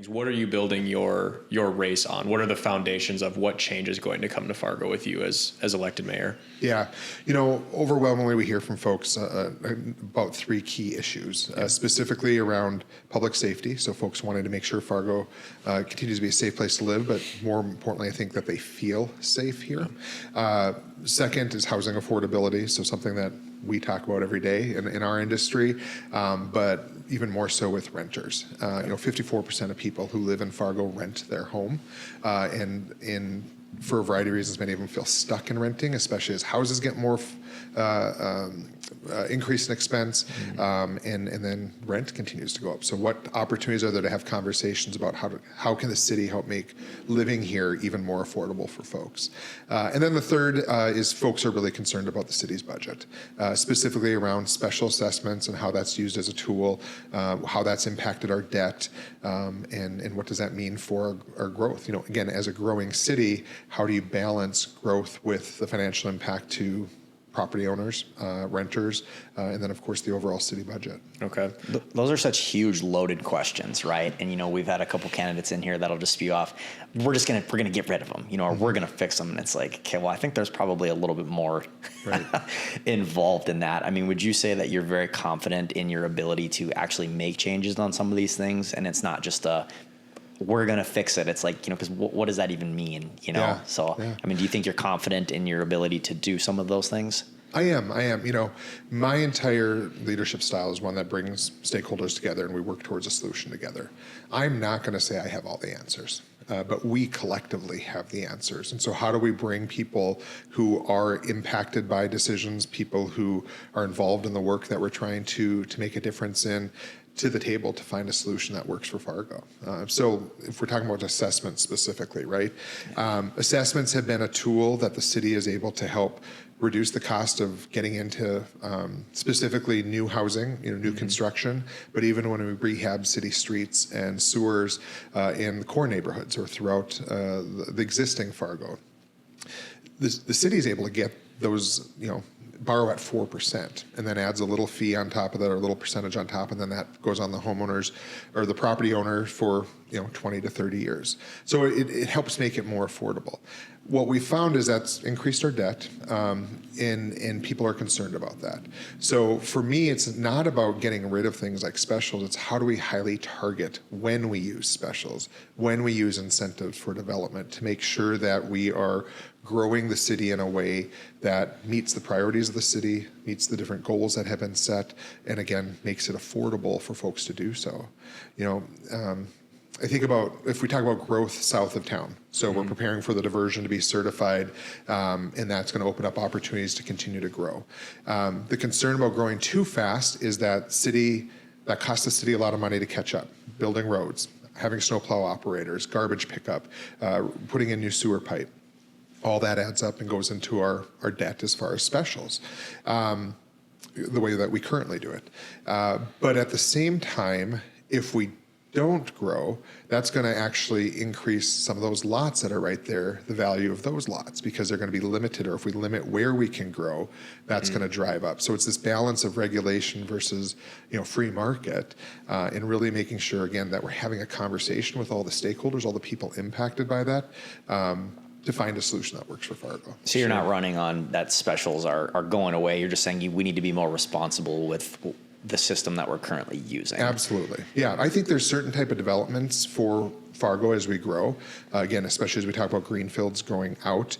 What are you building your race on? What are the foundations of what change is going to come to Fargo with you as elected mayor? Yeah, overwhelmingly we hear from folks about three key issues, specifically around public safety. So folks wanting to make sure Fargo continues to be a safe place to live, but more importantly, I think that they feel safe here. Second is housing affordability, so something that we talk about every day in our industry, but even more so with renters. 54% of people who live in Fargo rent their home, and for a variety of reasons, many of them feel stuck in renting, especially as houses get more increase in expense, and then rent continues to go up. So what opportunities are there to have conversations about how can the city help make living here even more affordable for folks? And then the third is folks are really concerned about the city's budget, specifically around special assessments and how that's used as a tool, how that's impacted our debt, and what does that mean for our growth? Again, as a growing city, how do you balance growth with the financial impact to property owners, renters, and then of course the overall city budget. Okay. Those are such huge loaded questions, right? And we've had a couple candidates in here that'll just spew off, we're gonna get rid of them, or we're gonna fix them. And it's like, okay, well, I think there's probably a little bit more involved in that. I mean, would you say that you're very confident in your ability to actually make changes on some of these things? And it's not just we're going to fix it. It's like, because what does that even mean? So, I mean, do you think you're confident in your ability to do some of those things? I am. My entire leadership style is one that brings stakeholders together and we work towards a solution together. I'm not going to say I have all the answers, but we collectively have the answers. And so how do we bring people who are impacted by decisions, people who are involved in the work that we're trying to make a difference in, to the table to find a solution that works for Fargo. So if we're talking about assessments specifically, right? Assessments have been a tool that the city is able to help reduce the cost of getting into specifically new housing, new construction, but even when we rehab city streets and sewers in the core neighborhoods or throughout the existing Fargo. The city is able to get those, borrow at 4% and then adds a little fee on top of that or a little percentage on top, and then that goes on the homeowners or the property owner for 20 to 30 years. So it helps make it more affordable. What we found is that's increased our debt, and people are concerned about that. So for me, it's not about getting rid of things like specials. It's how do we highly target when we use specials, when we use incentives for development to make sure that we are growing the city in a way that meets the priorities of the city, meets the different goals that have been set, and again, makes it affordable for folks to do so. I think about, if we talk about growth south of town, so we're preparing for the diversion to be certified, and that's going to open up opportunities to continue to grow. The concern about growing too fast is that costs the city a lot of money to catch up, building roads, having snowplow operators, garbage pickup, putting in new sewer pipe. All that adds up and goes into our debt as far as specials, the way that we currently do it. But at the same time, if we don't grow, that's going to actually increase some of those lots that are right there, the value of those lots, because they're going to be limited, or if we limit where we can grow, that's going to drive up. So it's this balance of regulation versus free market, and really making sure, again, that we're having a conversation with all the stakeholders, all the people impacted by that, to find a solution that works for Fargo. So you're not running on that specials are going away. You're just saying we need to be more responsible with the system that we're currently using. Absolutely. Yeah, I think there's certain type of developments for Fargo as we grow. Again, especially as we talk about greenfields growing out,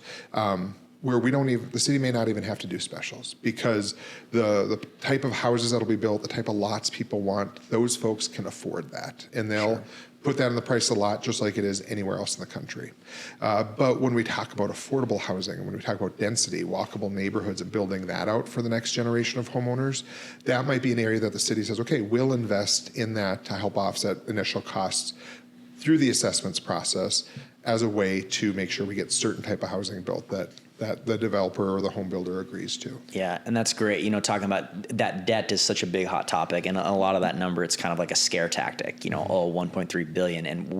where the city may not even have to do specials, because the type of houses that'll be built, the type of lots people want, those folks can afford that. And they'll put that in the price of the lot just like it is anywhere else in the country. But when we talk about affordable housing, and when we talk about density, walkable neighborhoods, and building that out for the next generation of homeowners, that might be an area that the city says, okay, we'll invest in that to help offset initial costs through the assessments process as a way to make sure we get certain type of housing built that the developer or the home builder agrees to. Yeah, and that's great. Talking about that debt is such a big hot topic, and a lot of that number, it's kind of like a scare tactic, 1.3 billion. And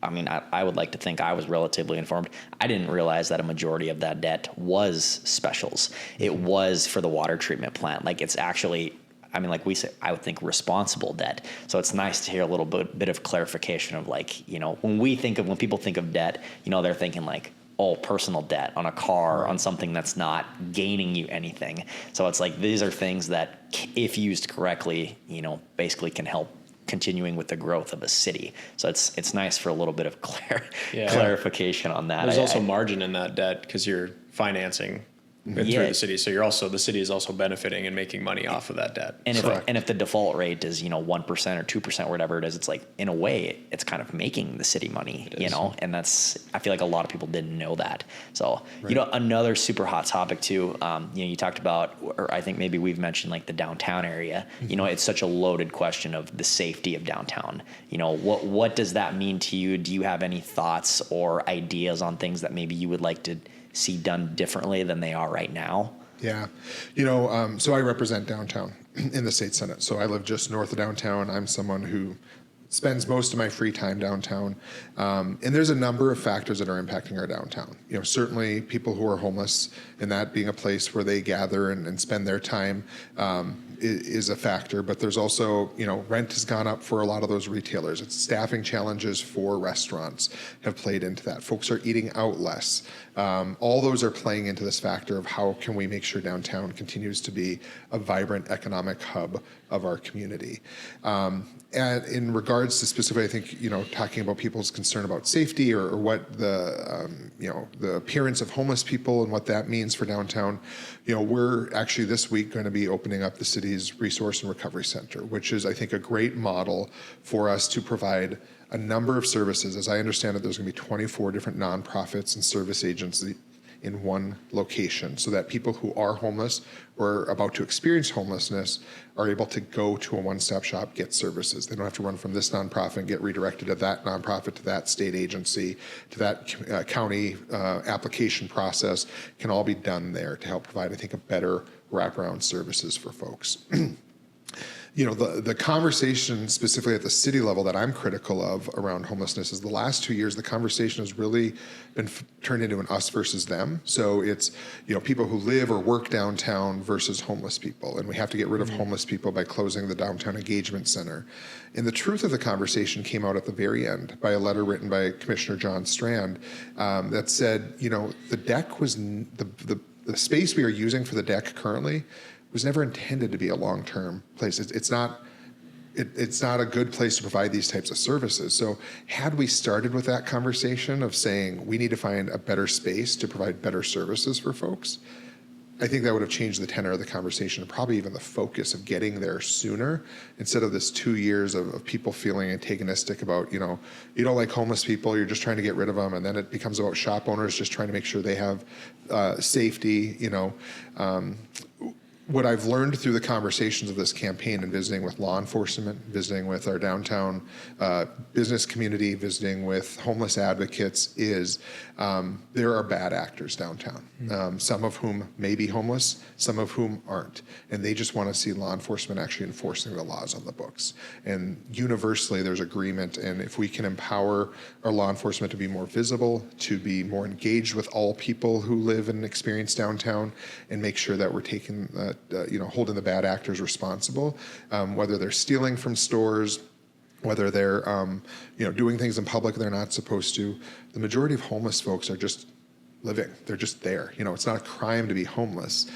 I mean, I would like to think I was relatively informed. I didn't realize that a majority of that debt was specials. It was for the water treatment plant. Like it's actually, I mean, like we say, I would think responsible debt. So it's nice to hear a little bit of clarification of like, you know, when people think of debt, you know, they're thinking like, oh, personal debt on a car, on something that's not gaining you anything. So it's like, these are things that if used correctly, you know, basically can help continuing with the growth of a city. So it's nice for a little bit of clarification on that. There's also margin in that debt because you're financing it through the city. So the city is also benefiting and making money off of that debt. And if the default rate is, you know, 1% or 2%, whatever it is, it's like, in a way, it's kind of making the city money, you know, and I feel like a lot of people didn't know that. So, you know, another super hot topic too, you know, you talked about, or I think maybe we've mentioned like the downtown area, you know, it's such a loaded question of the safety of downtown. You know, what does that mean to you? Do you have any thoughts or ideas on things that maybe you would like to see done differently than they are right now? Yeah. You know, so I represent downtown in the state Senate. So I live just north of downtown. I'm someone who spends most of my free time downtown. And there's a number of factors that are impacting our downtown. You know, certainly people who are homeless and that being a place where they gather and spend their time is a factor, but there's also, you know, rent has gone up for a lot of those retailers. It's staffing challenges for restaurants have played into that. Folks are eating out less. All those are playing into this factor of how can we make sure downtown continues to be a vibrant economic hub of our community. And in regards to specifically, I think, you know, talking about people's concern about safety or what the, you know, the appearance of homeless people and what that means for downtown, you know, we're actually this week going to be opening up the city's Resource and Recovery Center, which is, I think, a great model for us to provide a number of services. As I understand it, there's going to be 24 different nonprofits and service agencies in one location so that people who are homeless or about to experience homelessness are able to go to a one-stop shop, get services. They don't have to run from this nonprofit and get redirected to that nonprofit, to that state agency, to that county application process. It can all be done there to help provide, I think, a better wraparound services for folks. You know, the conversation specifically at the city level that I'm critical of around homelessness is the last 2 years, the conversation has really been turned into an us versus them. So it's, you know, people who live or work downtown versus homeless people. And we have to get rid of homeless people by closing the Downtown Engagement Center. And the truth of the conversation came out at the very end by a letter written by Commissioner John Strand that said, you know, the deck was, the space we are using for the deck currently was never intended to be a long-term place. It's not a good place to provide these types of services. So had we started with that conversation of saying we need to find a better space to provide better services for folks, I think that would have changed the tenor of the conversation and probably even the focus of getting there sooner instead of this 2 years of people feeling antagonistic about, you know, you don't like homeless people, you're just trying to get rid of them. And then it becomes about shop owners just trying to make sure they have safety, you know. What I've learned through the conversations of this campaign and visiting with law enforcement, visiting with our downtown business community, visiting with homeless advocates is there are bad actors downtown, some of whom may be homeless, some of whom aren't. And they just want to see law enforcement actually enforcing the laws on the books. And universally, there's agreement. And if we can empower our law enforcement to be more visible, to be more engaged with all people who live and experience downtown, and make sure that we're taking you know, holding the bad actors responsible, whether they're stealing from stores, whether they're you know, doing things in public they're not supposed to. The majority of homeless folks are just living. They're just there. You know, it's not a crime to be homeless.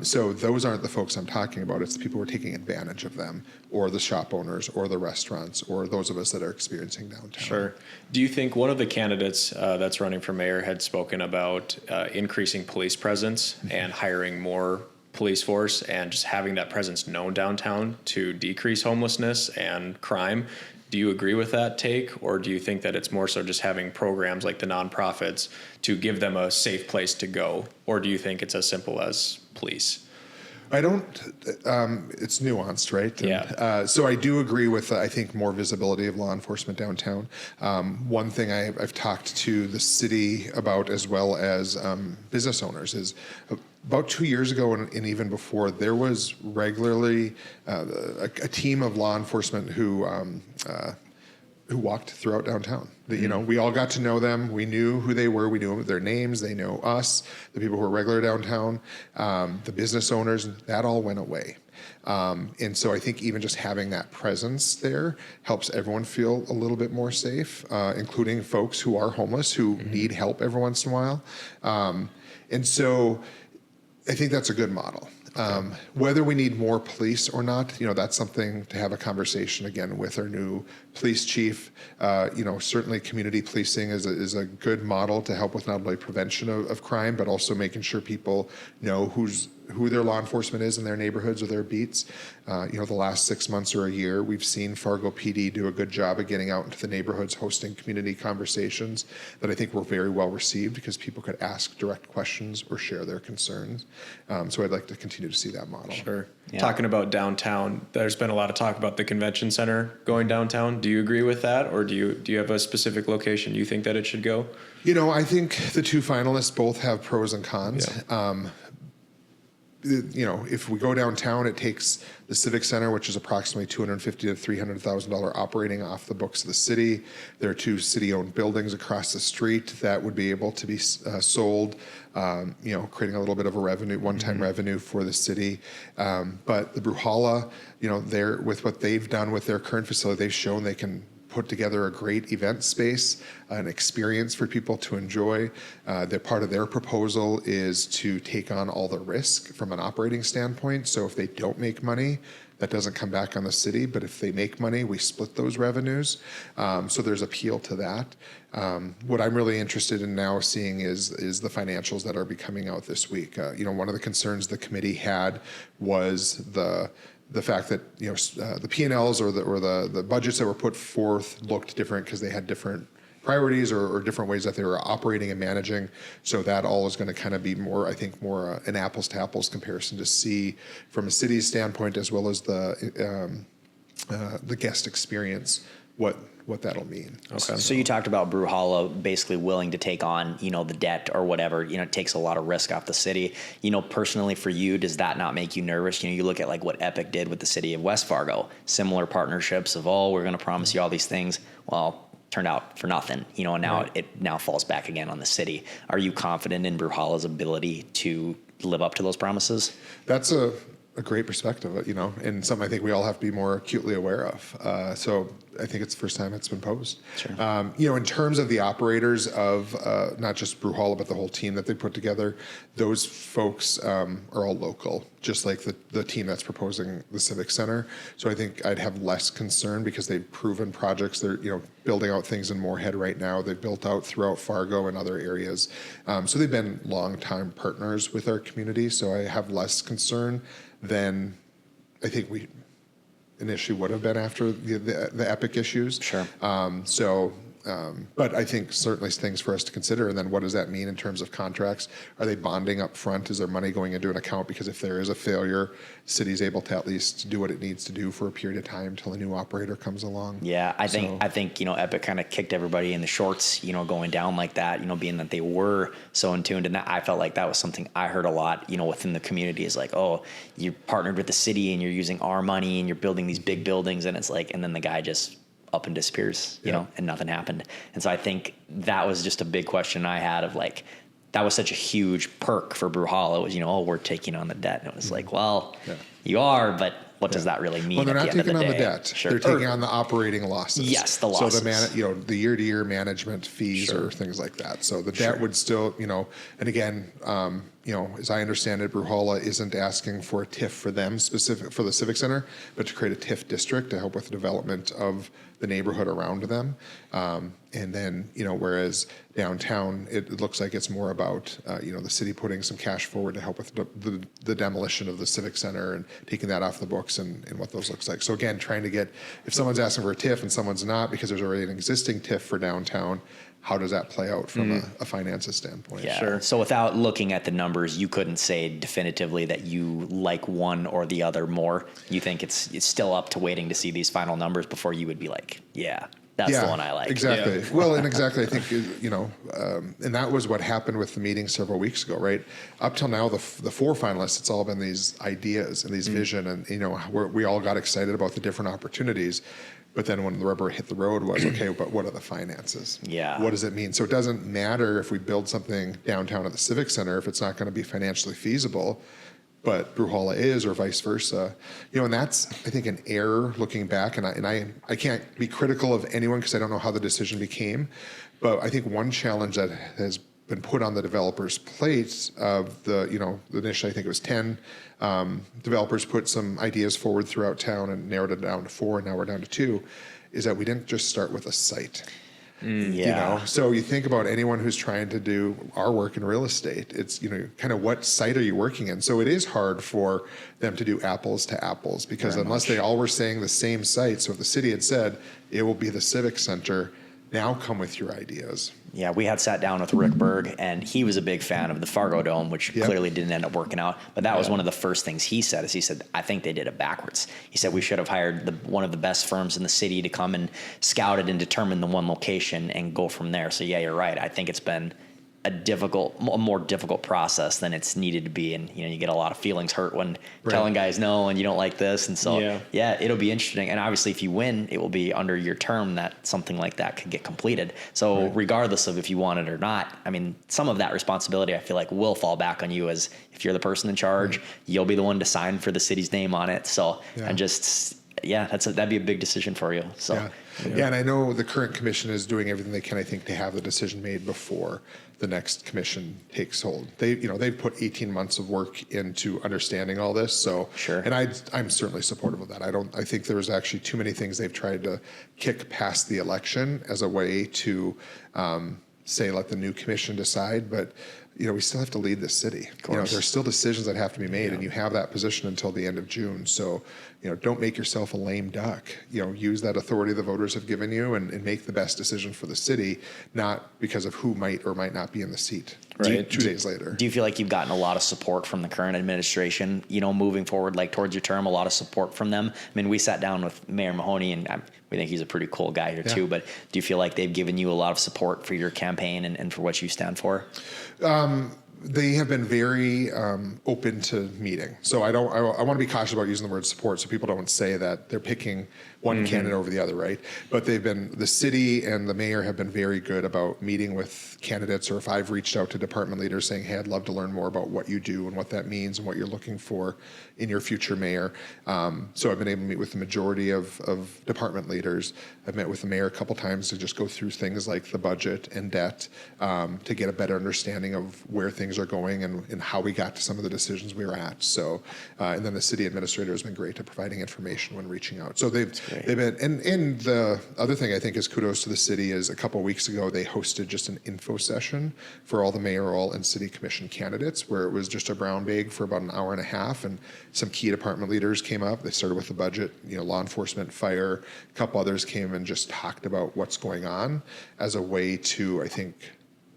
So those aren't the folks I'm talking about. It's the people who are taking advantage of them, or the shop owners, or the restaurants, or those of us that are experiencing downtown. Sure. Do you think one of the candidates that's running for mayor had spoken about increasing police presence and hiring more police force and just having that presence known downtown to decrease homelessness and crime? Do you agree with that take, or do you think that it's more so just having programs like the nonprofits to give them a safe place to go, or do you think it's as simple as police? I don't, it's nuanced, right? Yeah. So I do agree with, I think, more visibility of law enforcement downtown. One thing I've talked to the city about, as well as business owners, is about 2 years ago and even before, there was regularly a team of law enforcement who who walked throughout downtown. We all got to know them. We knew who they were. We knew their names. They know us, the people who are regular downtown, the business owners. That all went away. And so I think even just having that presence there helps everyone feel a little bit more safe, including folks who are homeless, who need help every once in a while. And so I think that's a good model. Whether we need more police or not, that's something to have a conversation again with our new police chief. Certainly community policing is a good model to help with not only prevention of crime, but also making sure people know who their law enforcement is in their neighborhoods or their beats. The last 6 months or a year, we've seen Fargo PD do a good job of getting out into the neighborhoods, hosting community conversations that I think were very well received because people could ask direct questions or share their concerns. So I'd like to continue to see that model. Sure. Yeah. Talking about downtown, there's been a lot of talk about the convention center going downtown. Do you agree with that, or do you have a specific location you think that it should go? I think the two finalists both have pros and cons. Yeah. If we go downtown, it takes the Civic Center, which is approximately $250,000 to $300,000 operating off the books of the city. There are two city-owned buildings across the street that would be able to be sold, creating a little bit of a revenue, one-time revenue for the city. But the Bruhala, with what they've done with their current facility, they've shown they can put together a great event space, an experience for people to enjoy. Part of their proposal is to take on all the risk from an operating standpoint. So if they don't make money, that doesn't come back on the city. But if they make money, we split those revenues. So there's appeal to that. What I'm really interested in now seeing is the financials that are coming out this week. One of the concerns the committee had was the fact that the P&Ls or the budgets that were put forth looked different because they had different priorities or different ways that they were operating and managing. So that all is going to kind of be more an apples to apples comparison to see from a city's standpoint as well as the guest experience what that'll mean. Okay. So you talked about Bruhala basically willing to take on, the debt or whatever, it takes a lot of risk off the city. Personally for you, does that not make you nervous? You look at like what Epic did with the city of West Fargo, similar partnerships of, we're going to promise you all these things. Well, turned out for nothing, and now it now falls back again on the city. Are you confident in Bruhala's ability to live up to those promises? That's a great perspective, and something I think we all have to be more acutely aware of. So I think it's the first time it's been posed. Sure. In terms of the operators of not just Bruhala, but the whole team that they put together, those folks are all local, just like the team that's proposing the Civic Center. So I think I'd have less concern because they've proven projects. They're building out things in Moorhead right now. They've built out throughout Fargo and other areas. So they've been longtime partners with our community. So I have less concern than I think we initially would have been after the Epic issues. Sure. But I think certainly things for us to consider. And then what does that mean in terms of contracts? Are they bonding up front? Is there money going into an account? Because if there is a failure, the city's able to at least do what it needs to do for a period of time till a new operator comes along. Yeah, I think Epic kind of kicked everybody in the shorts, going down like that, being that they were so in tuned. And that I felt like that was something I heard a lot, within the community is like, oh, you partnered with the city and you're using our money and you're building these big buildings. And it's like, and then the guy just up and disappears, and nothing happened. And so I think that was just a big question I had of like, that was such a huge perk for Bruhala. It was, we're taking on the debt. And it was like, well, you are, but what does that really mean? Well, they're not taking on the debt. Sure. They're taking on the operating losses. Yes, the losses. So the year-to-year management fees or things like that. So the debt would still, and again, as I understand it, Bruhala isn't asking for a TIF for them specific for the Civic Center, but to create a TIF district to help with the development of the neighborhood around them. And then, whereas downtown, it looks like it's more about, the city putting some cash forward to help with the demolition of the Civic Center and taking that off the books and what those looks like. So again, trying to get, if someone's asking for a TIF and someone's not because there's already an existing TIF for downtown, how does that play out from a finances standpoint? Yeah. Sure. So without looking at the numbers, you couldn't say definitively that you like one or the other more. You think it's still up to waiting to see these final numbers before you would be like, that's the one I like. Exactly. Yeah. Well, and exactly, I think, and that was what happened with the meeting several weeks ago, right? Up till now, the four finalists, it's all been these ideas and these vision, and, we all got excited about the different opportunities. But then when the rubber hit the road was, okay, but what are the finances? Yeah. What does it mean? So it doesn't matter if we build something downtown at the Civic Center if it's not going to be financially feasible, but Bruhala is, or vice versa. And that's, I think, an error looking back. And I can't be critical of anyone because I don't know how the decision became. But I think one challenge that has been put on the developers' plates of initially I think it was 10 developers put some ideas forward throughout town and narrowed it down to 4, and now we're down to 2, is that we didn't just start with a site. Yeah. So you think about anyone who's trying to do our work in real estate, it's, kind of what site are you working in? So it is hard for them to do apples to apples because unless they all were saying the same site, so if the city had said it will be the Civic Center, now come with your ideas. Yeah, we had sat down with Rick Berg, and he was a big fan of the Fargo Dome, which clearly didn't end up working out. But that was one of the first things he said, I think they did it backwards. He said we should have hired one of the best firms in the city to come and scout it and determine the one location and go from there. So yeah, you're right. I think it's been a more difficult process than it's needed to be, and you get a lot of feelings hurt when telling guys no and you don't like this, and so it'll be interesting. And obviously if you win, it will be under your term that something like that could get completed. So regardless of if you want it or not, I mean, some of that responsibility I feel like will fall back on you, as if you're the person in charge, you'll be the one to sign for the city's name on it. So and just that'd be a big decision for you. So and I know the current commission is doing everything they can, I think, to have the decision made before the next commission takes hold. They've put 18 months of work into understanding all this. So and I'm certainly supportive of that. I think there's actually too many things they've tried to kick past the election as a way to say let the new commission decide, but we still have to lead the city. There's still decisions that have to be made, and you have that position until the end of June. So, don't make yourself a lame duck. Use that authority the voters have given you and make the best decision for the city, not because of who might or might not be in the seat. Right. 2 days later. Do you feel like you've gotten a lot of support from the current administration, moving forward, like towards your term, a lot of support from them? I mean, we sat down with Mayor Mahoney, and we think he's a pretty cool guy here too, but do you feel like they've given you a lot of support for your campaign and for what you stand for? They have been very open to meeting. So I want to be cautious about using the word support so people don't say that they're picking one candidate over the other, right? But the city and the mayor have been very good about meeting with candidates, or if I've reached out to department leaders saying, hey, I'd love to learn more about what you do and what that means and what you're looking for in your future mayor. So I've been able to meet with the majority of department leaders. I've met with the mayor a couple times to just go through things like the budget and debt to get a better understanding of where things are going and how we got to some of the decisions we were at. So, and then the city administrator has been great at providing information when reaching out. So they've been, and the other thing I think is kudos to the city is a couple of weeks ago, they hosted just an info session for all the mayoral and city commission candidates, where it was just a brown bag for about an hour and a half, and some key department leaders came up. They started with the budget, law enforcement, fire, a couple others came and just talked about what's going on as a way to, I think,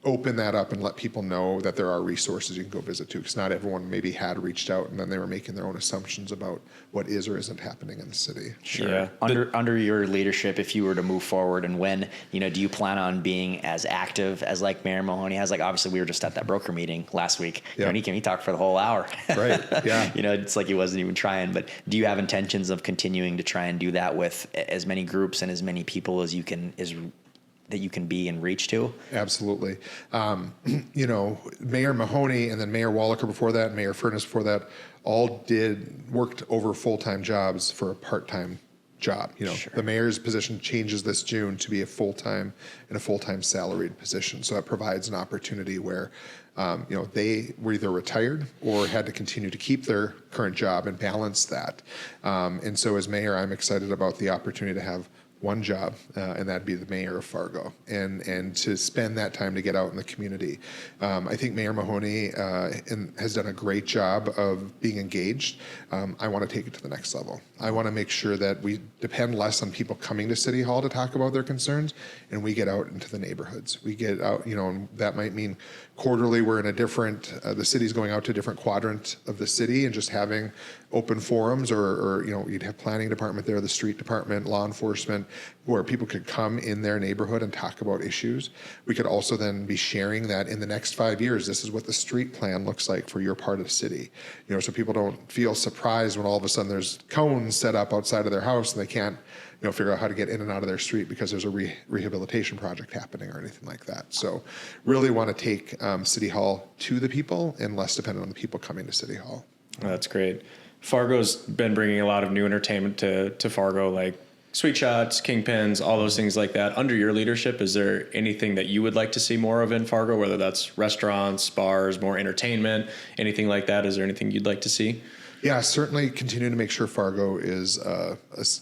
open that up and let people know that there are resources you can go visit to, because not everyone maybe had reached out and then they were making their own assumptions about what is or isn't happening in the city. Sure. Yeah. Under your leadership, if you were to move forward and when, do you plan on being as active as like Mayor Mahoney has? Like, obviously we were just at that broker meeting last week. And he talked for the whole hour. Right. Yeah. It's like he wasn't even trying, but do you have intentions of continuing to try and do that with as many groups and as many people as you can, that you can be and reach to? Absolutely. Mayor Mahoney and then Mayor Wallaker before that, and Mayor Furness before that, all worked over full-time jobs for a part-time job. The mayor's position changes this June to be a full-time and a full-time salaried position. So that provides an opportunity where, they were either retired or had to continue to keep their current job and balance that. And so as mayor, I'm excited about the opportunity to have one job, and that'd be the mayor of Fargo, and to spend that time to get out in the community. I think Mayor Mahoney has done a great job of being engaged. I want to take it to the next level. I want to make sure that we depend less on people coming to City Hall to talk about their concerns, and we get out into the neighborhoods. We get out, and that might mean quarterly we're in a different, the city's going out to a different quadrant of the city and just having open forums, or you'd have planning department there, the street department, law enforcement, where people could come in their neighborhood and talk about issues. We could also then be sharing that in the next 5 years, this is what the street plan looks like for your part of the city. So people don't feel surprised when all of a sudden there's cones set up outside of their house and they can't figure out how to get in and out of their street because there's a rehabilitation project happening or anything like that. So really want to take City Hall to the people and less dependent on the people coming to City Hall. That's great. Fargo's been bringing a lot of new entertainment to Fargo, like Sweet Shots, Kingpins, all those things like that. Under your leadership, is there anything that you would like to see more of in Fargo, whether that's restaurants, bars, more entertainment, anything like that? Is there anything you'd like to see? Yeah, certainly continue to make sure Fargo is a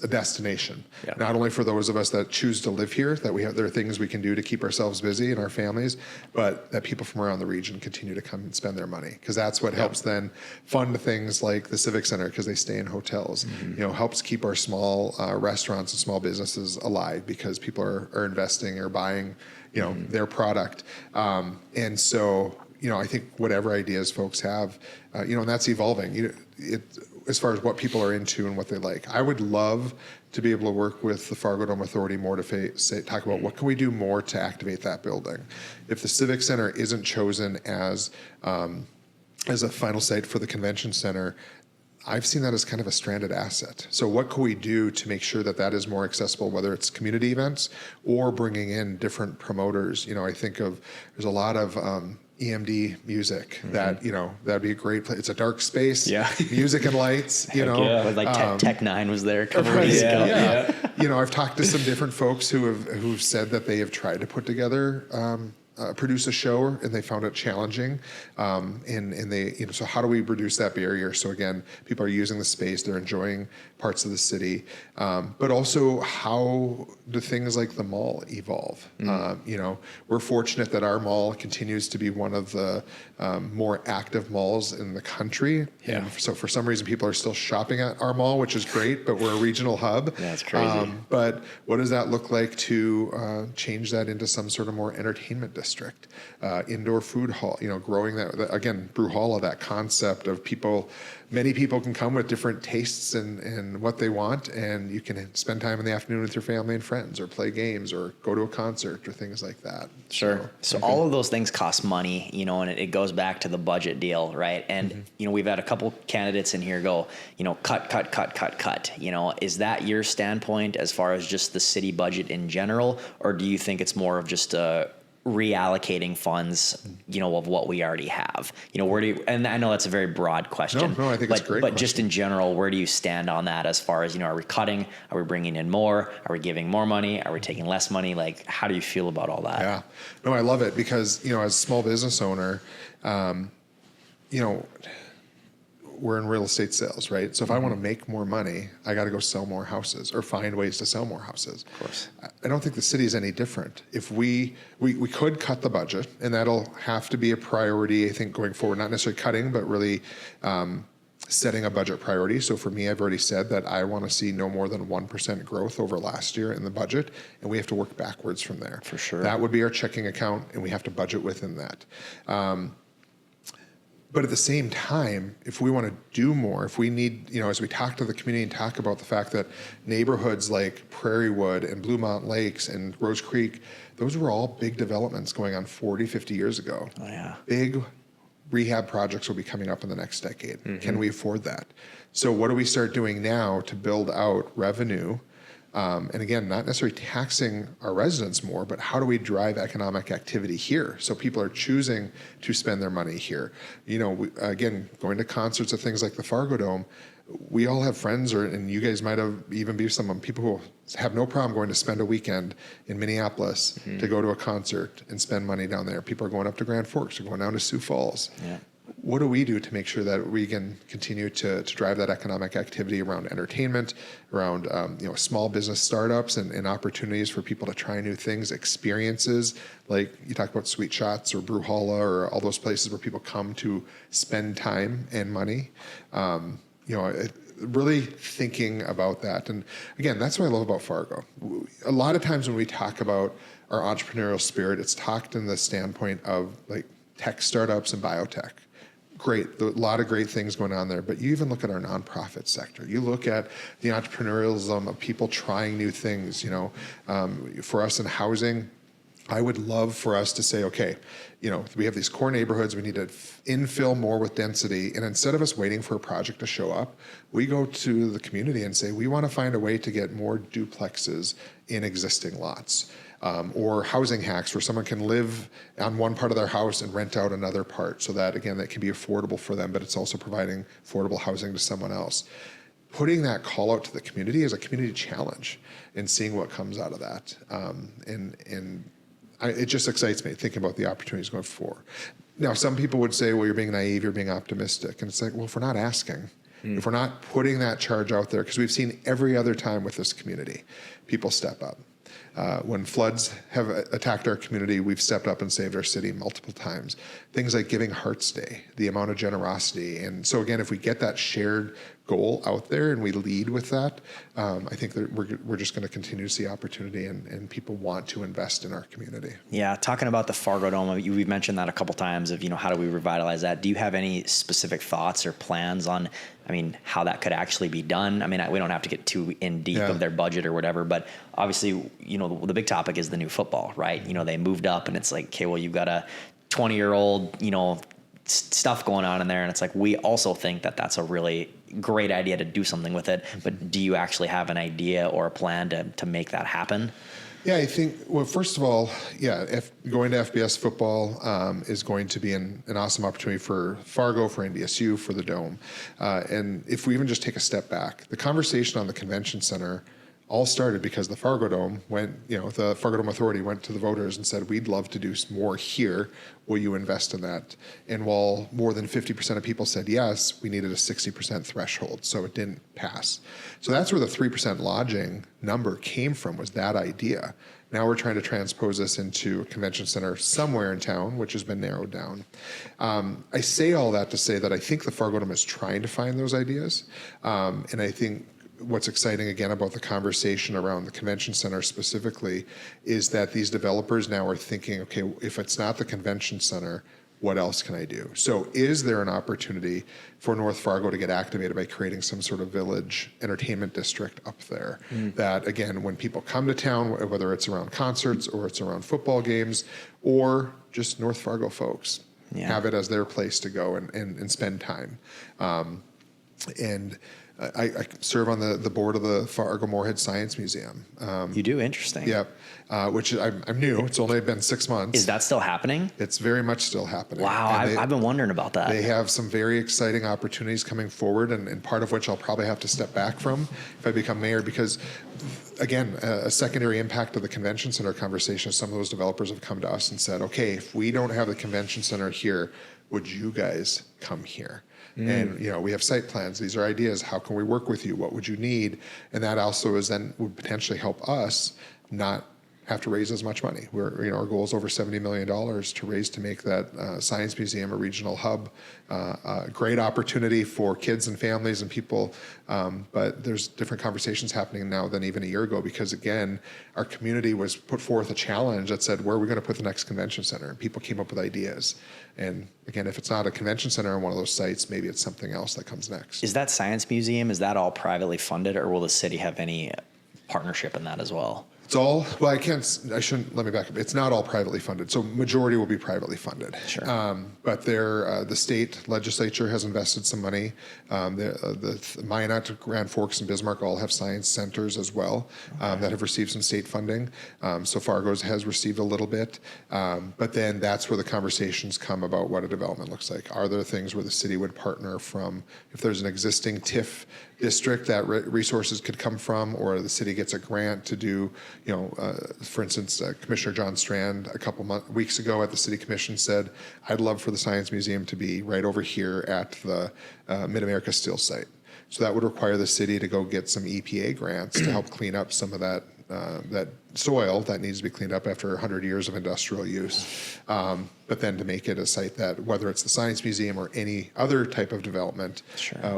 destination, Yeah. not only for those of us that choose to live here, that there are things we can do to keep ourselves busy and our families, but that people from around the region continue to come and spend their money, because that's what helps then fund things like the Civic Center, because they stay in hotels. Helps keep our small restaurants and small businesses alive because people are investing or buying their product, and so. I think whatever ideas folks have, and that's evolving. As far as what people are into and what they like, I would love to be able to work with the Fargo Dome Authority more to talk about what can we do more to activate that building. If the Civic Center isn't chosen as a final site for the convention center, I've seen that as kind of a stranded asset. So what can we do to make sure that that is more accessible, whether it's community events or bringing in different promoters? I think there's a lot of EMD music that, that'd be a great place. It's a dark space, music and lights, Like Tech Nine was there a couple right, weeks ago. Yeah. I've talked to some different folks who've said that they have tried to put together produce a show and they found it challenging, and they so how do we reduce that barrier? So again, people are using the space, they're enjoying parts of the city, but also how do things like the mall evolve? We're fortunate that our mall continues to be one of the more active malls in the country, and so for some reason people are still shopping at our mall, which is great, but we're a regional hub. That's crazy. But what does that look like to change that into some sort of more entertainment district, indoor food hall, growing that again, Brewhalla, that concept of many people can come with different tastes and what they want, and you can spend time in the afternoon with your family and friends or play games or go to a concert or things like that. Sure. So all of those things cost money, and it goes back to the budget deal, right? And, we've had a couple candidates in here go, cut. Is that your standpoint as far as just the city budget in general? Or do you think it's more of just reallocating funds, of what we already have? Where do you, and I know that's a very broad question. No, I think it's a great But question. just in general, where do you stand on that as far as, are we cutting? Are we bringing in more? Are we giving more money? Are we taking less money? Like, how do you feel about all that? Yeah. No, I love it because, as a small business owner, we're in real estate sales, right? So if I want to make more money, I got to go sell more houses or find ways to sell more houses. Of course. I don't think the city is any different. If we could cut the budget, and that'll have to be a priority, I think, going forward, not necessarily cutting, but really setting a budget priority. So for me, I've already said that I want to see no more than 1% growth over last year in the budget, and we have to work backwards from there. For sure. That would be our checking account, and we have to budget within that. But at the same time, if we want to do more, if we need, as we talk to the community and talk about the fact that neighborhoods like Prairie Wood and Blue Mountain Lakes and Rose Creek, those were all big developments going on 40, 50 years ago. Oh, yeah. Big rehab projects will be coming up in the next decade. Can we afford that? So what do we start doing now to build out revenue? And again, not necessarily taxing our residents more, but how do we drive economic activity here so people are choosing to spend their money here? Again, going to concerts of things like the Fargo Dome, we all have friends, and you guys might have even be some people who have no problem going to spend a weekend in Minneapolis to go to a concert and spend money down there. People are going up to Grand Forks or going down to Sioux Falls. Yeah. What do we do to make sure that we can continue to drive that economic activity around entertainment, around small business startups and opportunities for people to try new things, experiences like you talk about Sweet Shots or Brewhalla or all those places where people come to spend time and money. Really thinking about that. And again, that's what I love about Fargo. A lot of times when we talk about our entrepreneurial spirit, it's talked in the standpoint of like tech startups and biotech. Great, a lot of great things going on there, but you even look at our nonprofit sector. You look at the entrepreneurialism of people trying new things. For us in housing, I would love for us to say, okay, we have these core neighborhoods, we need to infill more with density. And instead of us waiting for a project to show up, we go to the community and say, we want to find a way to get more duplexes in existing lots. Or housing hacks where someone can live on one part of their house and rent out another part, so that, again, that can be affordable for them, but it's also providing affordable housing to someone else. Putting that call out to the community is a community challenge and seeing what comes out of that. It just excites me thinking about the opportunities going forward. Now, some people would say, well, you're being naive, you're being optimistic. And it's like, well, if we're not asking, if we're not putting that charge out there, because we've seen every other time with this community, people step up. When floods have attacked our community, we've stepped up and saved our city multiple times. Things like Giving Hearts Day, the amount of generosity. And so again, if we get that shared goal out there and we lead with that, I think that we're just going to continue to see opportunity and people want to invest in our community. Yeah, talking about the Fargo Dome, we've mentioned that a couple times of, how do we revitalize that? Do you have any specific thoughts or plans on, how that could actually be done? We don't have to get too in deep of their budget or whatever, but obviously, the big topic is the new football, right? They moved up and it's like, okay, well, you've got a 20-year-old, stuff going on in there. And it's like, we also think that that's a really great idea to do something with it. But do you actually have an idea or a plan to make that happen? Yeah, I think, well, first of all, going to FBS football is going to be an awesome opportunity for Fargo, for NDSU, for the Dome. And if we even just take a step back, the conversation on the convention center all started because the Fargo Dome the Fargo Dome Authority went to the voters and said, we'd love to do more here. Will you invest in that? And while more than 50% of people said yes, we needed a 60% threshold, so it didn't pass. So that's where the 3% lodging number came from, was that idea. Now we're trying to transpose this into a convention center somewhere in town, which has been narrowed down. I say all that to say that I think the Fargo Dome is trying to find those ideas. And I think what's exciting again about the conversation around the convention center specifically is that these developers now are thinking, okay, if it's not the convention center, what else can I do? So is there an opportunity for North Fargo to get activated by creating some sort of village entertainment district up there? That, again, when people come to town, whether it's around concerts or it's around football games or just North Fargo folks, have it as their place to go and spend time. I serve on the board of the Fargo Moorhead Science Museum. You do? Interesting. Yep. Which I'm new. It's only been 6 months. Is that still happening? It's very much still happening. Wow, I've been wondering about that. They have some very exciting opportunities coming forward, and part of which I'll probably have to step back from if I become mayor, because, again, a secondary impact of the convention center conversation is some of those developers have come to us and said, okay, if we don't have the convention center here, would you guys come here? And we have site plans. These are ideas. How can we work with you? What would you need? And that also would potentially help us not have to raise as much money. Our goal is over $70 million to raise to make that science museum a regional hub. A great opportunity for kids and families and people, but there's different conversations happening now than even a year ago, because again, our community was put forth a challenge that said, where are we going to put the next convention center? And people came up with ideas. And again, if it's not a convention center on one of those sites, maybe it's something else that comes next. Is that science museum, is that all privately funded, or will the city have any partnership in that as well? It's all, well, let me back up. It's not all privately funded. So majority will be privately funded. Sure. But the state legislature has invested some money. The Minot, Grand Forks, and Bismarck all have science centers as well that have received some state funding. So Fargo's has received a little bit. But then that's where the conversations come about what a development looks like. Are there things where the city would partner from, if there's an existing TIF district that resources could come from, or the city gets a grant to do, for instance, Commissioner John Strand a couple weeks ago at the City Commission said, I'd love for the Science Museum to be right over here at the Mid-America Steel site. So that would require the city to go get some EPA grants to help clean up some of that soil that needs to be cleaned up after 100 years of industrial use. But then to make it a site that, whether it's the Science Museum or any other type of development,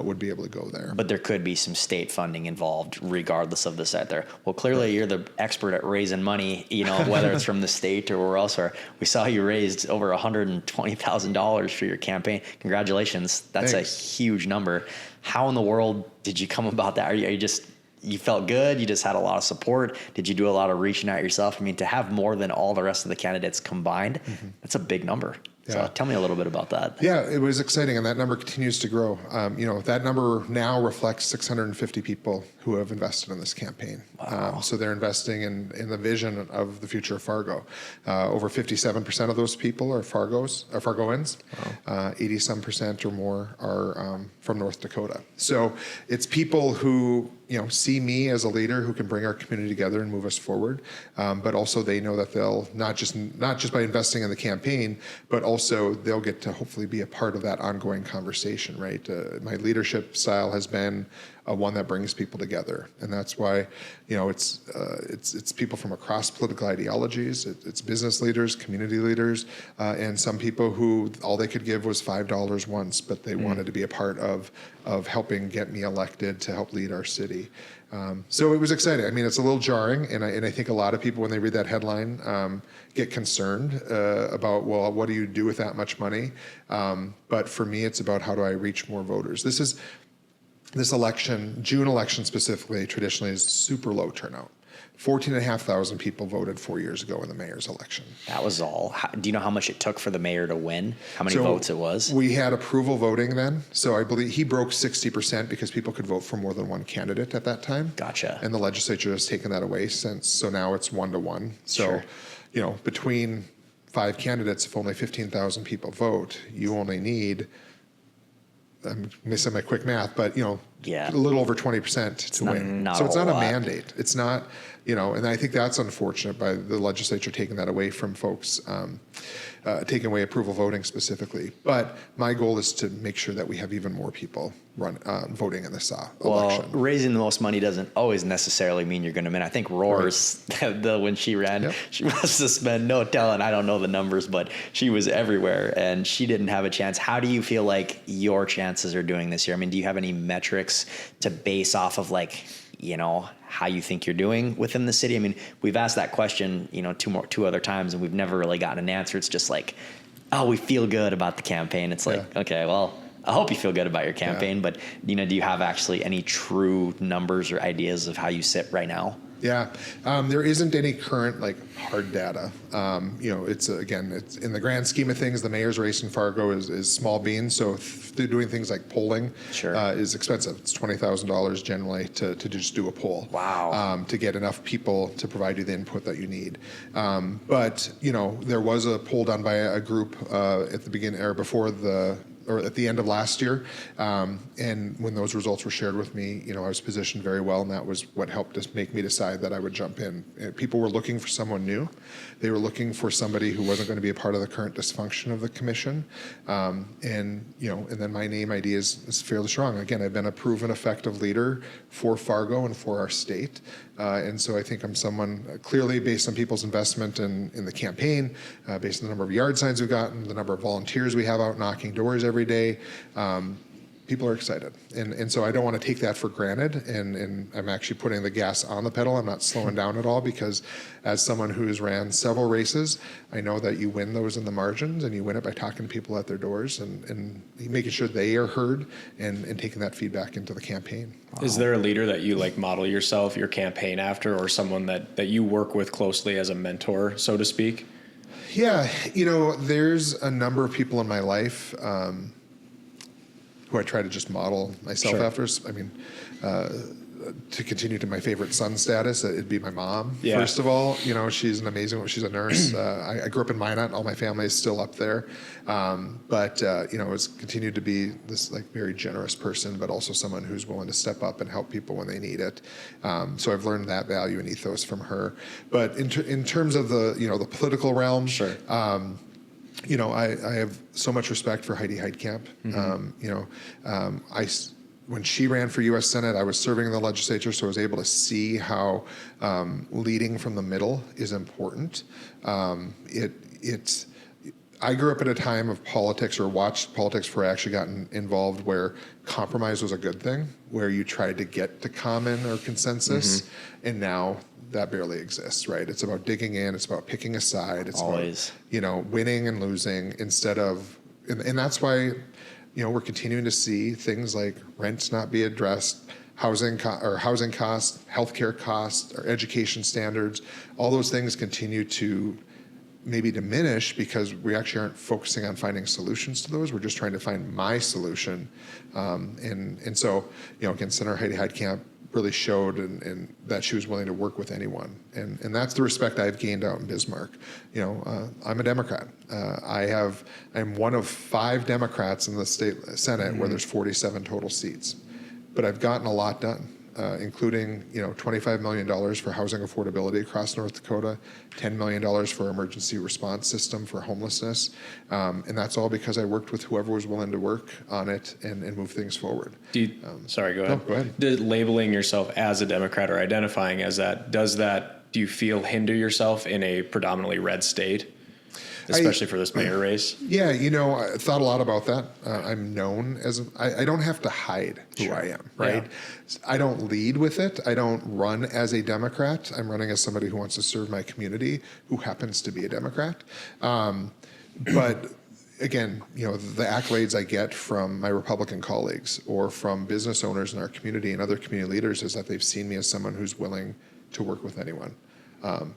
would be able to go there. But there could be some state funding involved regardless of the site there. Well, clearly you're the expert at raising money, whether it's from the state or where else. We saw you raised over $120,000 for your campaign. Congratulations. That's Thanks. A huge number. How in the world did you come about that? Are you just... you felt good? You just had a lot of support? Did you do a lot of reaching out yourself? I mean, to have more than all the rest of the candidates combined, that's a big number. Yeah. So tell me a little bit about that. Yeah, it was exciting, and that number continues to grow. That number now reflects 650 people who have invested in this campaign. Wow. So they're investing in the vision of the future of Fargo. Over 57% of those people are Fargoans. 80-some percent or more are from North Dakota. So it's people who see me as a leader who can bring our community together and move us forward. But also they know that they'll not just by investing in the campaign, but also they'll get to hopefully be a part of that ongoing conversation, right? My leadership style has been one that brings people together, and that's why it's people from across political ideologies. It's business leaders, community leaders, and some people who all they could give was $5 once, but they wanted to be a part of helping get me elected to help lead our city. So it was exciting. I mean, it's a little jarring, and I think a lot of people, when they read that headline, get concerned about, well, what do you do with that much money? But for me, it's about how do I reach more voters. This election, June election specifically, traditionally is super low turnout. 14,500 people voted 4 years ago in the mayor's election. That was all. Do you know how much it took for the mayor to win? How many votes it was? We had approval voting then. So I believe he broke 60% because people could vote for more than one candidate at that time. Gotcha. And the legislature has taken that away since. So now it's 1-to-1. So, Sure. Between 5 candidates, if only 15,000 people vote, you only need, I'm missing my quick math, but a little over 20% to win. So it's not a mandate. It's not, and I think that's unfortunate by the legislature taking that away from folks, taking away approval voting specifically. But my goal is to make sure that we have even more people voting in this election. Well, raising the most money doesn't always necessarily mean you're going to win. I think Roars, when she ran, she must have spent no telling. I don't know the numbers, but she was everywhere and she didn't have a chance. How do you feel like your chances are doing this year? I mean, do you have any metrics to base off of, how you think you're doing within the city? I mean, we've asked that question, two other times, and we've never really gotten an answer. It's just like, oh, we feel good about the campaign. It's like, okay, well, I hope you feel good about your campaign, but do you have actually any true numbers or ideas of how you sit right now? Yeah, there isn't any current hard data. It's in the grand scheme of things, the mayor's race in Fargo is small beans. So doing things like polling is expensive. It's $20,000 generally to just do a poll. Wow. To get enough people to provide you the input that you need. But there was a poll done by a group at the beginning or at the end of last year. And when those results were shared with me, I was positioned very well, and that was what helped us make me decide that I would jump in. People were looking for someone new. They were looking for somebody who wasn't going to be a part of the current dysfunction of the commission. And then my name ID is fairly strong. Again, I've been a proven effective leader for Fargo and for our state. And so I think I'm someone, clearly based on people's investment in the campaign, based on the number of yard signs we've gotten, the number of volunteers we have out knocking doors every day, people are excited. And so I don't want to take that for granted. And I'm actually putting the gas on the pedal. I'm not slowing down at all, because as someone who's ran several races, I know that you win those in the margins, and you win it by talking to people at their doors and making sure they are heard and taking that feedback into the campaign. Is there a leader that you model your campaign after, or someone that you work with closely as a mentor, so to speak? Yeah, there's a number of people in my life who I try to just model myself after. I mean, to continue to my favorite son status, it'd be my mom. Yeah. First of all, she's an amazing, she's a nurse. I grew up in Minot, all my family is still up there. But it's continued to be this very generous person, but also someone who's willing to step up and help people when they need it. So I've learned that value and ethos from her. But in terms of the political realm, I have so much respect for Heidi Heitkamp. When she ran for U.S. Senate, I was serving in the legislature, so I was able to see how leading from the middle is important. I grew up at a time of politics, or watched politics before I actually got involved, where compromise was a good thing, where you tried to get to common or consensus, and now that barely exists, right? It's about digging in. It's about picking a side. It's always about, winning and losing instead of, and that's why, we're continuing to see things like rents not be addressed, housing costs, healthcare costs, our education standards, all those things continue to maybe diminish because we actually aren't focusing on finding solutions to those. We're just trying to find my solution. And so, again, Senator Heidi Heitkamp really showed and that she was willing to work with anyone. And that's the respect I've gained out in Bismarck. I'm a Democrat. I'm one of 5 Democrats in the state Senate where there's 47 total seats. But I've gotten a lot done. Including $25 million for housing affordability across North Dakota, $10 million for emergency response system for homelessness, and that's all because I worked with whoever was willing to work on it and move things forward. Sorry, go ahead. No, go ahead. Labeling yourself as a Democrat or identifying as that, do you feel hinder yourself in a predominantly red state? Especially for this mayor race? Yeah, I thought a lot about that. I'm known as, I don't have to hide who I am, right? Yeah. I don't lead with it. I don't run as a Democrat. I'm running as somebody who wants to serve my community, who happens to be a Democrat. But again, the accolades I get from my Republican colleagues or from business owners in our community and other community leaders is that they've seen me as someone who's willing to work with anyone.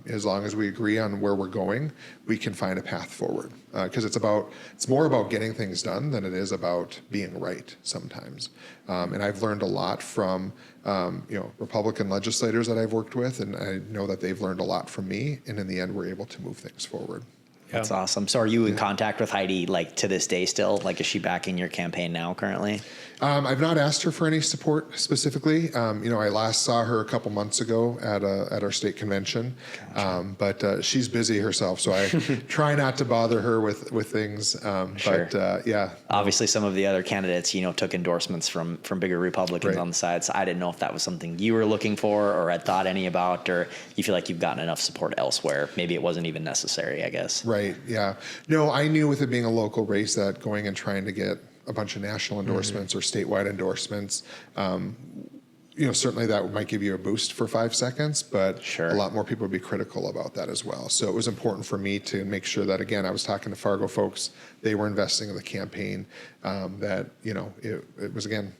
As long as we agree on where we're going, we can find a path forward. Because it's more about getting things done than it is about being right sometimes. And I've learned a lot from Republican legislators that I've worked with, and I know that they've learned a lot from me. And in the end, we're able to move things forward. That's awesome. So are you in contact with Heidi to this day still? Is she back in your campaign now currently? I've not asked her for any support specifically. I last saw her a couple months ago at our state convention, gotcha. But she's busy herself, so I try not to bother her with things. Sure. But yeah. Obviously, some of the other candidates, took endorsements from bigger Republicans on the side. So I didn't know if that was something you were looking for or had thought any about, or you feel like you've gotten enough support elsewhere. Maybe it wasn't even necessary, I guess. Right. Yeah. No, I knew with it being a local race that going and trying to get a bunch of national endorsements or statewide endorsements, certainly that might give you a boost for 5 seconds, but a lot more people would be critical about that as well. So it was important for me to make sure that, again, I was talking to Fargo folks, they were investing in the campaign, that, it was, again,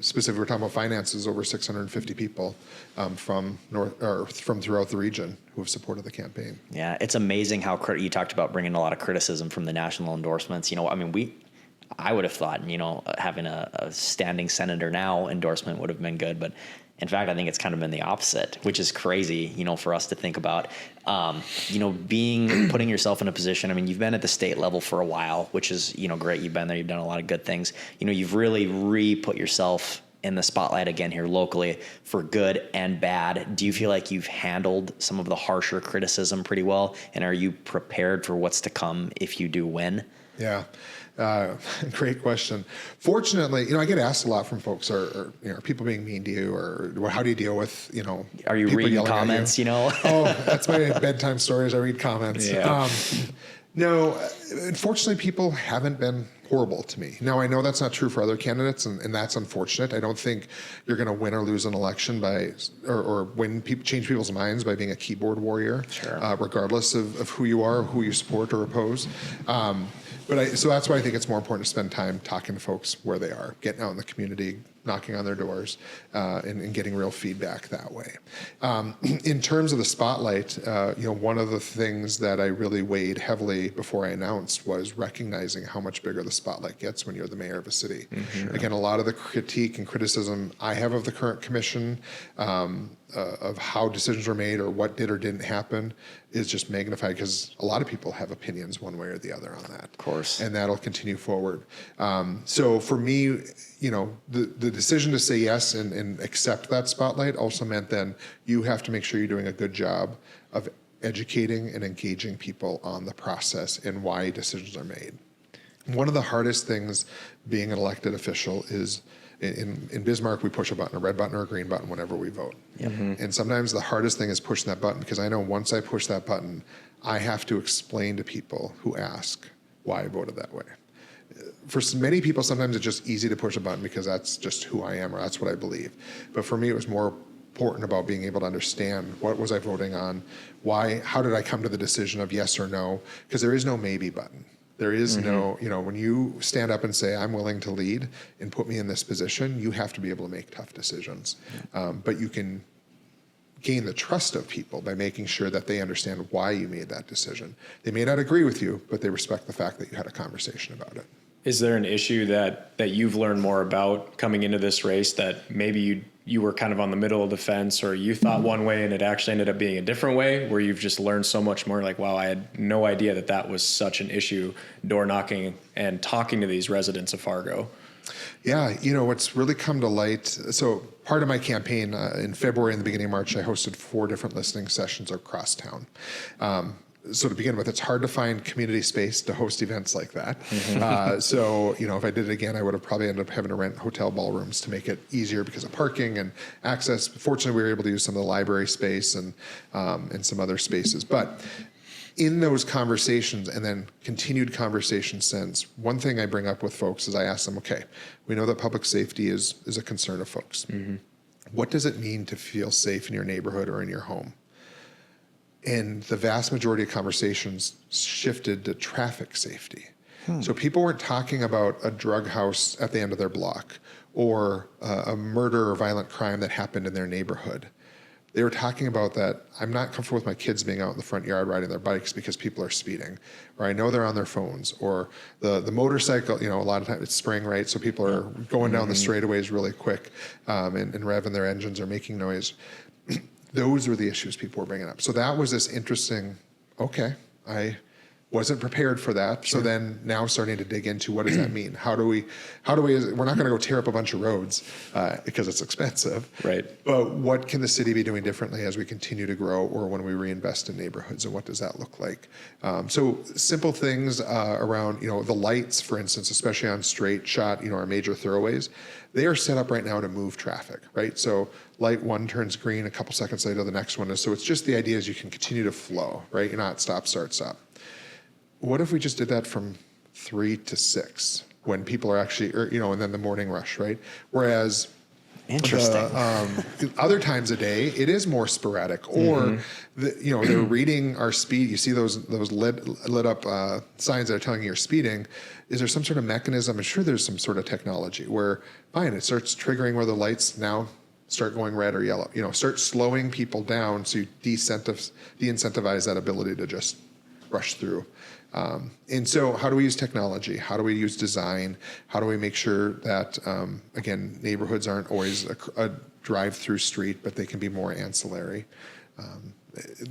specifically we're talking about finances, over 650 people from throughout the region who have supported the campaign. Yeah, it's amazing how you talked about bringing a lot of criticism from the national endorsements. I would have thought, having a standing senator now endorsement would have been good, but in fact, I think it's kind of been the opposite, which is crazy, for us to think about. Putting yourself in a position. You've been at the state level for a while, which is, great. You've been there. You've done a lot of good things. You've really put yourself in the spotlight again here locally for good and bad. Do you feel like you've handled some of the harsher criticism pretty well? And are you prepared for what's to come if you do win? Yeah. Great question. Fortunately, I get asked a lot from folks, are people being mean to you, or how do you deal with, are you reading comments, Oh, that's my bedtime stories. I read comments. Yeah. No, unfortunately, people haven't been horrible to me. Now, I know that's not true for other candidates, and that's unfortunate. I don't think you're going to win or lose an election or change people's minds by being a keyboard warrior, regardless of who you are, who you support or oppose. So that's why I think it's more important to spend time talking to folks where they are, getting out in the community, knocking on their doors, and getting real feedback that way. In terms of the spotlight, one of the things that I really weighed heavily before I announced was recognizing how much bigger the spotlight gets when you're the mayor of a city. Mm-hmm. Again, a lot of the critique and criticism I have of the current commission, of how decisions were made or what did or didn't happen, is just magnified because a lot of people have opinions one way or the other on that. Of course. And that'll continue forward. So for me, the decision to say yes and accept that spotlight also meant then you have to make sure you're doing a good job of educating and engaging people on the process and why decisions are made. One of the hardest things being an elected official is in Bismarck, we push a button, a red button or a green button whenever we vote. Mm-hmm. And sometimes the hardest thing is pushing that button because I know once I push that button, I have to explain to people who ask why I voted that way. For many people, sometimes it's just easy to push a button because that's just who I am or that's what I believe. But for me, it was more important about being able to understand what was I voting on, why, how did I come to the decision of yes or no, because there is no maybe button. There is no, when you stand up and say, I'm willing to lead and put me in this position, you have to be able to make tough decisions. But you can gain the trust of people by making sure that they understand why you made that decision. They may not agree with you, but they respect the fact that you had a conversation about it. Is there an issue that you've learned more about coming into this race that maybe you were kind of on the middle of the fence, or you thought one way and it actually ended up being a different way, where you've just learned so much more, like, wow, I had no idea that was such an issue, door knocking and talking to these residents of Fargo? Yeah, what's really come to light, so part of my campaign in February and the beginning of March, I hosted 4 different listening sessions across town. So to begin with, it's hard to find community space to host events like that. So, if I did it again, I would have probably ended up having to rent hotel ballrooms to make it easier because of parking and access. Fortunately, we were able to use some of the library space and some other spaces. But in those conversations and then continued conversations since, one thing I bring up with folks is I ask them, okay, we know that public safety is a concern of folks. What does it mean to feel safe in your neighborhood or in your home? And the vast majority of conversations shifted to traffic safety. So people weren't talking about a drug house at the end of their block or a murder or violent crime that happened in their neighborhood. They were talking about that I'm not comfortable with my kids being out in the front yard riding their bikes because people are speeding, or I know they're on their phones, or the motorcycle, a lot of times it's spring, right? So people are going down the straightaways really quick and revving their engines or making noise. Those were the issues people were bringing up. So that was this interesting, okay, I wasn't prepared for that. Sure. So then now starting to dig into what does that mean? How do we, we're not going to go tear up a bunch of roads because it's expensive. Right. But what can the city be doing differently as we continue to grow, or when we reinvest in neighborhoods, and what does that look like? So simple things around, the lights, for instance, especially on straight shot, our major thoroughways, they are set up right now to move traffic, right? So light one turns green, a couple seconds later, the next one is. So it's just the idea is you can continue to flow, right? You're not stop, start, stop. What if we just did that from 3 to 6 when people are actually, and then the morning rush, right? Whereas interesting. Other times a day, it is more sporadic, or they're reading our speed. You see those lit up signs that are telling you you're speeding. Is there some sort of mechanism? I'm sure there's some sort of technology where, fine, it starts triggering where the lights now start going red or yellow. Start slowing people down so you de-incentivize that ability to just rush through. And so how do we use technology? How do we use design? How do we make sure that, again, neighborhoods aren't always a drive-through street, but they can be more ancillary?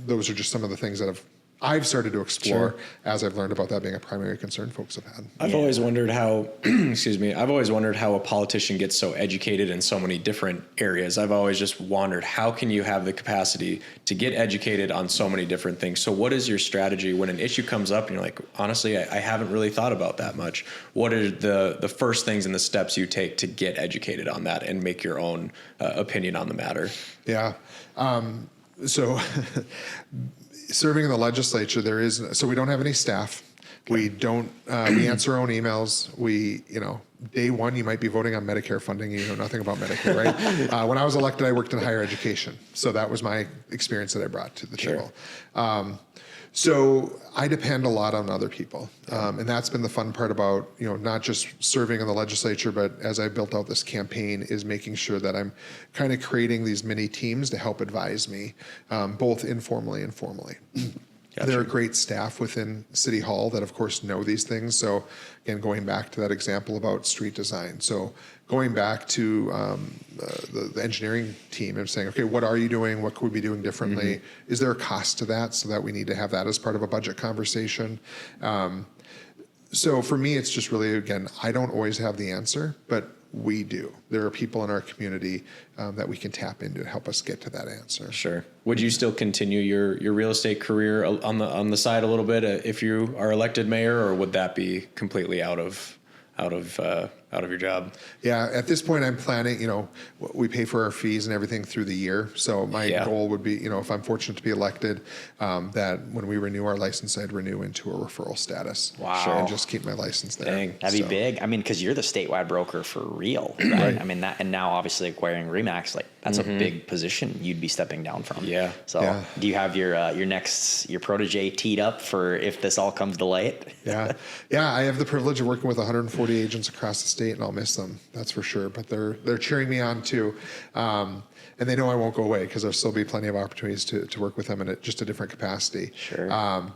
Those are just some of the things that I've started to explore as I've learned about that being a primary concern folks have had. I've always wondered how, I've always wondered how a politician gets so educated in so many different areas. I've always just wondered, how can you have the capacity to get educated on so many different things? So what is your strategy when an issue comes up and you're like, honestly, I haven't really thought about that much? What are the first things and the steps you take to get educated on that and make your own opinion on the matter? Yeah. So serving in the legislature, so we don't have any staff. Okay. We don't, we answer our own emails. We, day one, you might be voting on Medicare funding. You know nothing about Medicare, right? When I was elected, I worked in higher education. So that was my experience that I brought to the table. So I depend a lot on other people. And that's been the fun part about, not just serving in the legislature, but as I built out this campaign, is making sure that I'm kind of creating these mini teams to help advise me, both informally and formally. Gotcha. There are great staff within City Hall that, of course, know these things. So, again, going back to that example about street design. So, going back to the engineering team and saying, okay, what are you doing? What could we be doing differently? Is there a cost to that, so that we need to have that as part of a budget conversation? So, for me, it's just really, again, I don't always have the answer, but we do. There are people in our community that we can tap into to help us get to that answer. Sure. Would you still continue your real estate career on the side a little bit if you are elected mayor, or would that be completely out of out of your job. Yeah, at this point, I'm planning, we pay for our fees and everything through the year. So my goal would be, if I'm fortunate to be elected, that when we renew our license, I'd renew into a referral status. Wow. Sure. And just keep my license there. Dang. That'd be big. I mean, because you're the statewide broker for real, right? I mean, that, and now obviously acquiring Remax, like that's a big position you'd be stepping down from. Yeah. So do you have your protege teed up for if this all comes to light? Yeah. I have the privilege of working with 140 agents across the state, and I'll miss them. That's for sure. But they're cheering me on too. And they know I won't go away because there'll still be plenty of opportunities to work with them in just a different capacity. Sure.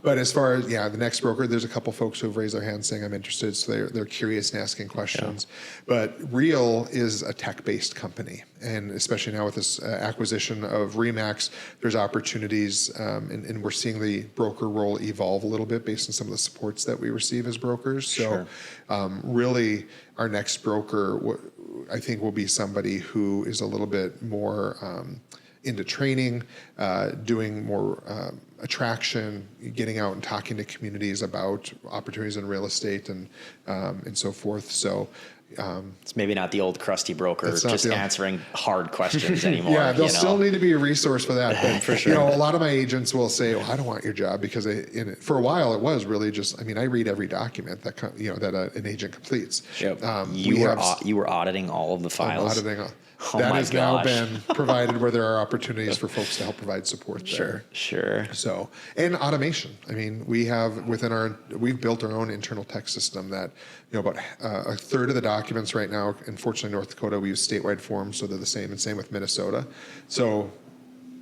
But as far as, the next broker, there's a couple folks who have raised their hands saying I'm interested. So they're curious and asking questions. Yeah. But Real is a tech-based company. And especially now with this acquisition of Remax, there's opportunities, and we're seeing the broker role evolve a little bit based on some of the supports that we receive as brokers. So really, our next broker, I think, will be somebody who is a little bit more into training, doing more attraction, getting out and talking to communities about opportunities in real estate and so forth. So it's maybe not the old crusty broker just answering hard questions anymore. Yeah, there'll still need to be a resource for that. But, for sure. A lot of my agents will say, well, I don't want your job because for a while it was really just, I read every document that, that an agent completes. Yep. You were auditing all of the files? I'm auditing Oh that my has gosh. now been provided where there are opportunities for folks to help provide support there. Sure. So, and automation. We have we've built our own internal tech system that, about a third of the documents right now, unfortunately North Dakota, we use statewide forms, so they're the same, and same with Minnesota. So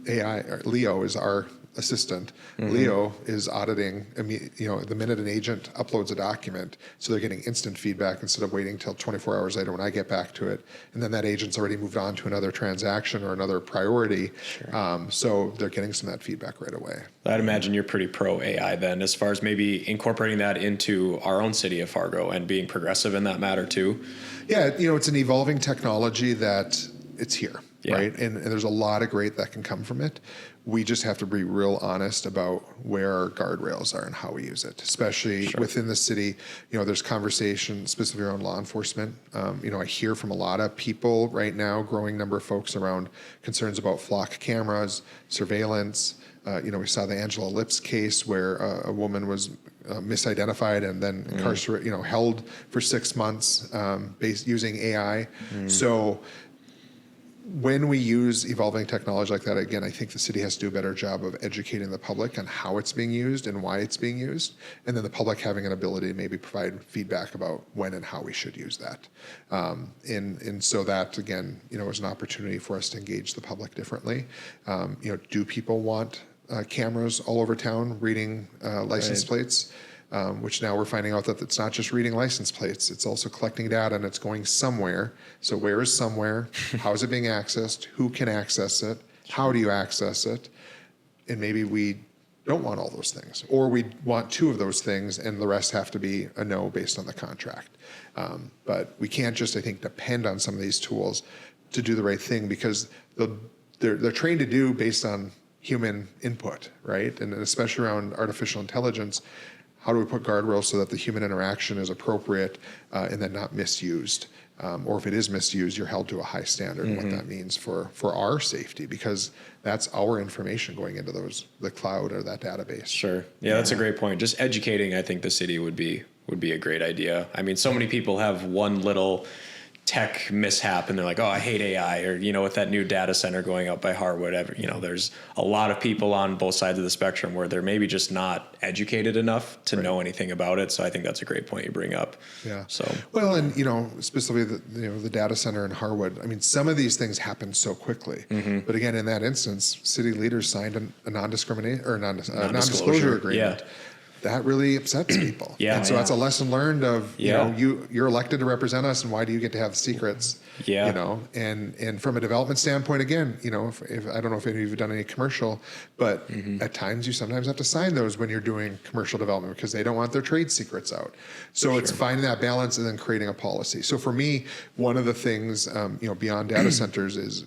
AI, or Leo is our assistant. Leo is auditing, the minute an agent uploads a document, so they're getting instant feedback instead of waiting till 24 hours later when I get back to it. And then that agent's already moved on to another transaction or another priority. Sure. So they're getting some of that feedback right away. I'd imagine you're pretty pro AI then, as far as maybe incorporating that into our own city of Fargo and being progressive in that matter too. Yeah, it's an evolving technology that it's here, right? And there's a lot of great that can come from it. We just have to be real honest about where our guardrails are and how we use it, especially within the city. There's conversation specifically around law enforcement. I hear from a lot of people right now, growing number of folks around concerns about flock cameras, surveillance. We saw the Angela Lips case where a woman was misidentified and then incarcerated, held for 6 months using AI. So when we use evolving technology like that, again, I think the city has to do a better job of educating the public on how it's being used and why it's being used, and then the public having an ability to maybe provide feedback about when and how we should use that. And so that, again, is an opportunity for us to engage the public differently. Do people want cameras all over town reading license plates? Which now we're finding out that it's not just reading license plates, it's also collecting data and it's going somewhere. So where is somewhere? How is it being accessed? Who can access it? How do you access it? And maybe we don't want all those things, or we want 2 of those things and the rest have to be a no based on the contract. But we can't just, I think, depend on some of these tools to do the right thing, because they're trained to do based on human input, right? And especially around artificial intelligence. How do we put guardrails so that the human interaction is appropriate and then not misused? Or if it is misused, you're held to a high standard and what that means for our safety, because that's our information going into the cloud or that database. Sure. Yeah, that's a great point. Just educating, I think the city would be a great idea. So many people have one little tech mishap and they're like, oh, I hate AI, or, with that new data center going up by Harvard, whatever, there's a lot of people on both sides of the spectrum where they're maybe just not educated enough to know anything about it. So I think that's a great point you bring up. Yeah. So, well, and, specifically the data center in Harwood, some of these things happen so quickly, but again, in that instance, city leaders signed a non-discrimination or non-disclosure agreement. Yeah. That really upsets people. And so that's a lesson learned of, you're elected to represent us, and why do you get to have secrets? And from a development standpoint, again, if I don't know if any of you have done any commercial, but at times you sometimes have to sign those when you're doing commercial development because they don't want their trade secrets out. So it's finding that balance and then creating a policy. So for me, one of the things, beyond data centers is,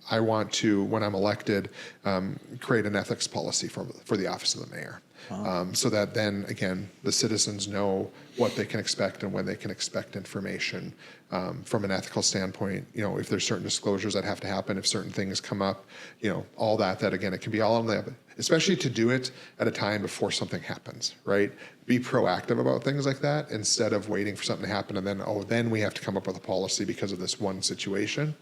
I want to, when I'm elected, create an ethics policy for the office of the mayor. So that then, again, the citizens know what they can expect and when they can expect information. From an ethical standpoint, if there's certain disclosures that have to happen, if certain things come up, all that again, it can be all on the, especially to do it at a time before something happens, right? Be proactive about things like that instead of waiting for something to happen and then we have to come up with a policy because of this one situation.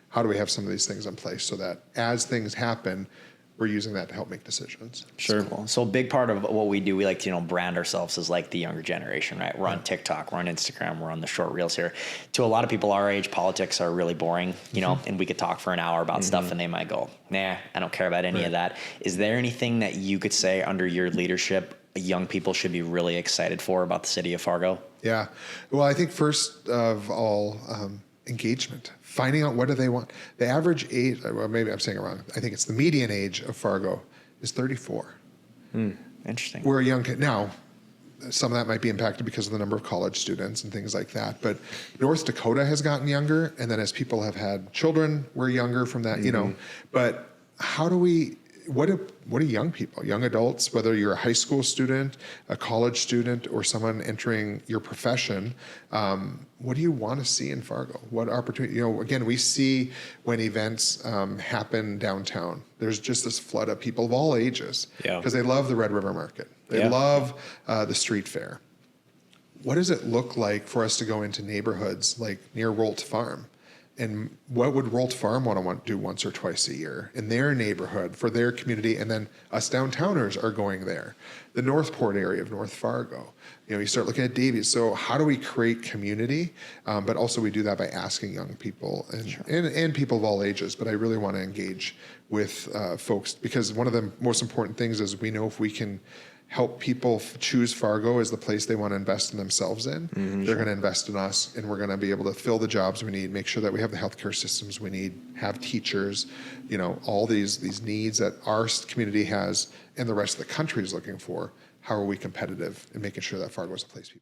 How do we have some of these things in place so that as things happen, we're using that to help make decisions? Sure. Cool. So a big part of what we do, we like to, brand ourselves as like the younger generation, right? We're on TikTok, we're on Instagram, we're on the short reels here. To a lot of people our age, politics are really boring, and we could talk for an hour about stuff and they might go, nah, I don't care about any of that. Is there anything that you could say under your leadership young people should be really excited for about the city of Fargo? Yeah. Well, I think first of all, engagement. Finding out what do they want. The average age, well, maybe I'm saying it wrong. I think it's the median age of Fargo is 34. Interesting. We're a young kid. Now, some of that might be impacted because of the number of college students and things like that. But North Dakota has gotten younger. And then as people have had children, we're younger from that, But how do we, what do young people, young adults, whether you're a high school student, a college student, or someone entering your profession, what do you want to see in Fargo? What opportunity? Again, we see when events happen downtown, there's just this flood of people of all ages because they love the Red River Market. They love the street fair. What does it look like for us to go into neighborhoods like near Rolt Farm? And what would Rolt Farm want to do once or twice a year in their neighborhood for their community? And then us downtowners are going there. The Northport area of North Fargo. You start looking at Davies. So how do we create community? But also we do that by asking young people and people of all ages. But I really want to engage with folks because one of the most important things is we know if we can help people choose Fargo as the place they want to invest in themselves in. They're going to invest in us, and we're going to be able to fill the jobs we need, make sure that we have the healthcare systems we need, have teachers, all these needs that our community has and the rest of the country is looking for. How are we competitive in making sure that Fargo is a place people